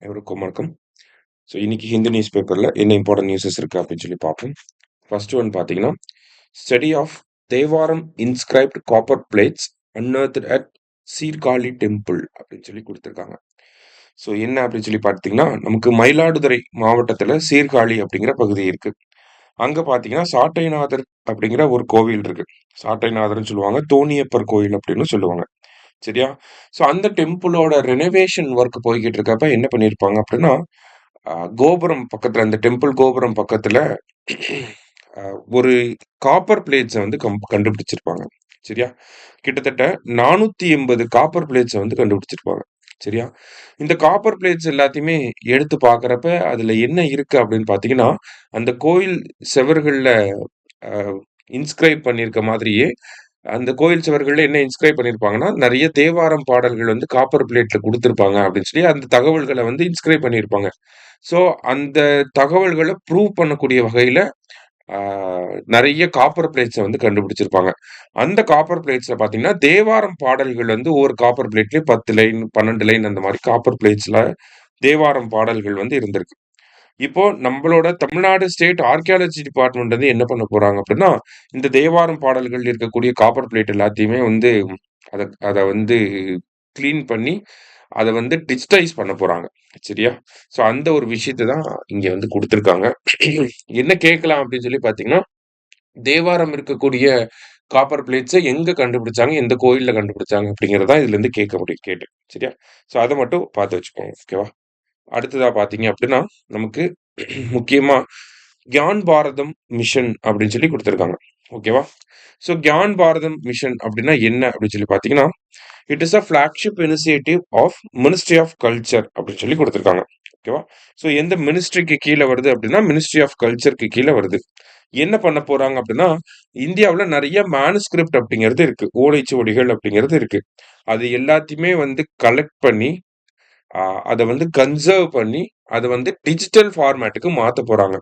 எவருக்கும் வணக்கம். ஸோ இன்னைக்கு ஹிந்து நியூஸ் பேப்பரில் என்ன இம்பார்ட்டன்ட் நியூஸஸ் இருக்குது அப்படின்னு சொல்லி பார்ப்போம். ஃபர்ஸ்ட் ஒன் பார்த்தீங்கன்னா, study of Thevaram inscribed copper plates unearthed at Sirkazhi temple அப்படின்னு சொல்லி கொடுத்துருக்காங்க. ஸோ என்ன அப்படின்னு சொல்லி பார்த்தீங்கன்னா, நமக்கு மயிலாடுதுறை மாவட்டத்தில் சீர்காழி அப்படிங்கிற பகுதி இருக்குது. அங்கே பார்த்தீங்கன்னா சாட்டைநாதர் அப்படிங்கிற ஒரு கோவில் இருக்கு. சாட்டைநாதர்னு சொல்லுவாங்க, தோணியப்பர் கோயில் அப்படின்னு சொல்லுவாங்க. சரியா? ஸோ அந்த டெம்பிளோட ரெனோவேஷன் ஒர்க் போய்கிட்டு இருக்கப்ப என்ன பண்ணியிருப்பாங்க அப்படின்னா, கோபுரம் பக்கத்துல அந்த டெம்பிள் கோபுரம் பக்கத்துல ஒரு காப்பர் பிளேட்ஸை வந்து கண்டுபிடிச்சிருப்பாங்க. சரியா? கிட்டத்தட்ட 480 காப்பர் பிளேட்ஸை வந்து கண்டுபிடிச்சிருப்பாங்க. சரியா? இந்த காப்பர் பிளேட்ஸ் எல்லாத்தையுமே எடுத்து பார்க்கறப்ப அதுல என்ன இருக்கு அப்படின்னு பார்த்தீங்கன்னா, அந்த கோயில் செவர்கள்ல இன்ஸ்கிரைப் பண்ணியிருக்க மாதிரியே அந்த கோயில் சுவர்கள்ல என்ன இன்ஸ்கிரைப் பண்ணியிருப்பாங்கன்னா, நெறைய தேவாரம் பாடல்கள் வந்து காப்பர் பிளேட்ல குடுத்திருப்பாங்க அப்படின்னு சொல்லி அந்த தகவல்கள வந்து இன்ஸ்கிரைப் பண்ணியிருப்பாங்க. ஸோ அந்த தகவல்கள ப்ரூவ் பண்ணக்கூடிய வகையில ஆ நெறைய காப்பர் பிளேட்ஸ வந்து கண்டுபிடிச்சிருப்பாங்க. அந்த காப்பர் பிளேட்ஸ்ல பார்த்தீங்கன்னா, தேவாரம் பாடல்கள் வந்து ஒவ்வொரு காப்பர் பிளேட்லயும் 10 லைன், 12 லைன் அந்த மாரி காப்பர் பிளேட்ஸ்ல தேவாரம் பாடல்கள் வந்து இருந்திருக்கு. இப்போ நம்மளோட தமிழ்நாடு ஸ்டேட் ஆர்க்கியாலஜி டிபார்ட்மெண்ட் வந்து என்ன பண்ண போறாங்க அப்படின்னா, இந்த தேவாரம் பாடல்கள் இருக்கக்கூடிய காப்பர் பிளேட் எல்லாத்தையுமே வந்து அத அத வந்து கிளீன் பண்ணி, அத வந்து டிஜிடைஸ் பண்ண போறாங்க. சரியா? ஸோ அந்த ஒரு விஷயத்த தான் இங்க வந்து குடுத்துருக்காங்க. என்ன கேட்கலாம் அப்படின்னு சொல்லி பார்த்தீங்கன்னா, தேவாரம் இருக்கக்கூடிய காப்பர் பிளேட்ஸ எங்க கண்டுபிடிச்சாங்க? எந்த கோயில்ல கண்டுபிடிச்சாங்க? அப்படிங்கிறத தான் இதுலருந்து கேட்க முடியும் கேட்டு. சரியா? ஸோ அத மட்டும் பார்த்து வச்சுக்கோங்க. ஓகேவா? அடுத்ததா பார்த்தீங்க அப்படின்னா, நமக்கு முக்கியமா கியான் பாரதம் மிஷன் அப்படின்னு சொல்லி குடுத்துருக்காங்க. ஓகேவா? ஸோ கியான் பாரதம் மிஷன் அப்படின்னா என்ன அப்படின்னு சொல்லி பார்த்தீங்கன்னா, it is a flagship initiative of ministry of culture அப்படின்னு சொல்லி குடுத்துருக்காங்க. ஓகேவா? ஸோ எந்த மினிஸ்ட்ரிக்கு கீழ வருது அப்படின்னா, மினிஸ்ட்ரி ஆஃப் கல்ச்சருக்கு கீழ வருது. என்ன பண்ண போறாங்க அப்படின்னா, இந்தியாவுல நெறைய மேனுஸ்கிரிப்ட் அப்படிங்கிறது இருக்கு. ஓலைச்சுவடிகள் அப்படிங்கிறது இருக்கு. அது எல்லாத்தையுமே வந்து கலெக்ட் பண்ணி அத வந்து கன்சர்வ் பண்ணி, அத வந்து டிஜிட்டல் ஃபார்மேட்டுக்கு மாத்தப் போறாங்க.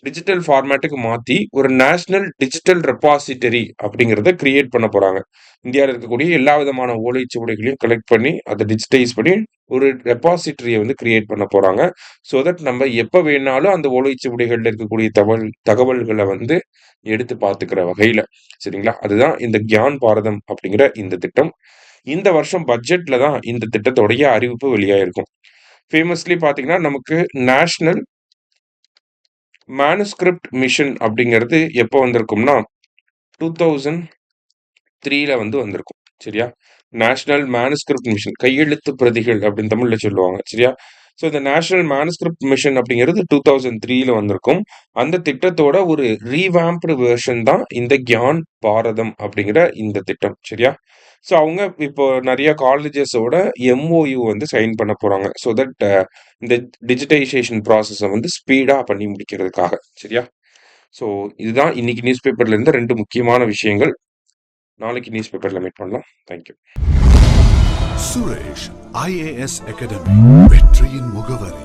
டிஜிட்டல் ஃபார்மேட்டுக்கு மாத்தி, ஒரு நேஷனல் டிஜிட்டல் ரெபாசிட்டரி அப்படிங்கிறத கிரியேட் பண்ண போறாங்க. இந்தியால இருக்கக்கூடிய எல்லா விதமான ஓலைச்சுவடிகளையும் கலெக்ட் பண்ணி, அத டிஜிடைஸ் பண்ணி, ஒரு ரெபாசிட்டரிய வந்து கிரியேட் பண்ண போறாங்க. ஸோ தட் நம்ம எப்ப வேணாலும் அந்த ஓலைச்சுவடிகள்ல இருக்கக்கூடிய தகவல்கள வந்து எடுத்து பார்த்துக்கிற வகையில. சரிங்களா? அதுதான் இந்த கியான் பாரதம் அப்படிங்கிற இந்த திட்டம். இந்த வருஷம் பட்ஜெட்ல தான் இந்த திட்டத்தோடைய அறிவிப்பு வெளியாயிருக்கும். ஃபேமஸ்லி பார்த்தீங்கன்னா, நமக்கு நேஷனல் மேனுஸ்கிரிப்ட் மிஷன் அப்படிங்கிறது எப்போ வந்திருக்கும்னா, 2003ல வந்து வந்திருக்கும். சரியா? நேஷனல் மேனுஸ்கிரிப்ட் மிஷன் கையெழுத்து பிரதிகள் அப்படின்னு தமிழ்ல சொல்லுவாங்க. சரியா? ஸோ இந்த நேஷனல் மேனுஸ்கிரிப்ட் மிஷன் அப்படிங்கிறது 2003ல வந்திருக்கும். அந்த திட்டத்தோட ஒரு ரீவாம்ப்டு வெர்ஷன் தான் இந்த கியான் பாரதம் அப்படிங்கிற இந்த திட்டம். சரியா? ஸோ அவங்க இப்போ நெறைய காலேஜஸோட எம்ஓயு வந்து சைன் பண்ண போறாங்க. ஸோ தட் இந்த டிஜிடைசேஷன் ப்ராசஸ வந்து ஸ்பீடா பண்ணி முடிக்கிறதுக்காக. சரியா? ஸோ இதுதான் இன்னைக்கு நியூஸ் பேப்பர்ல இருந்த 2 முக்கியமான விஷயங்கள். நாளைக்கு நியூஸ் பேப்பர்ல மீட் பண்ணலாம். Thank you. Suresh IAS academy வெற்றியின் முகவரி.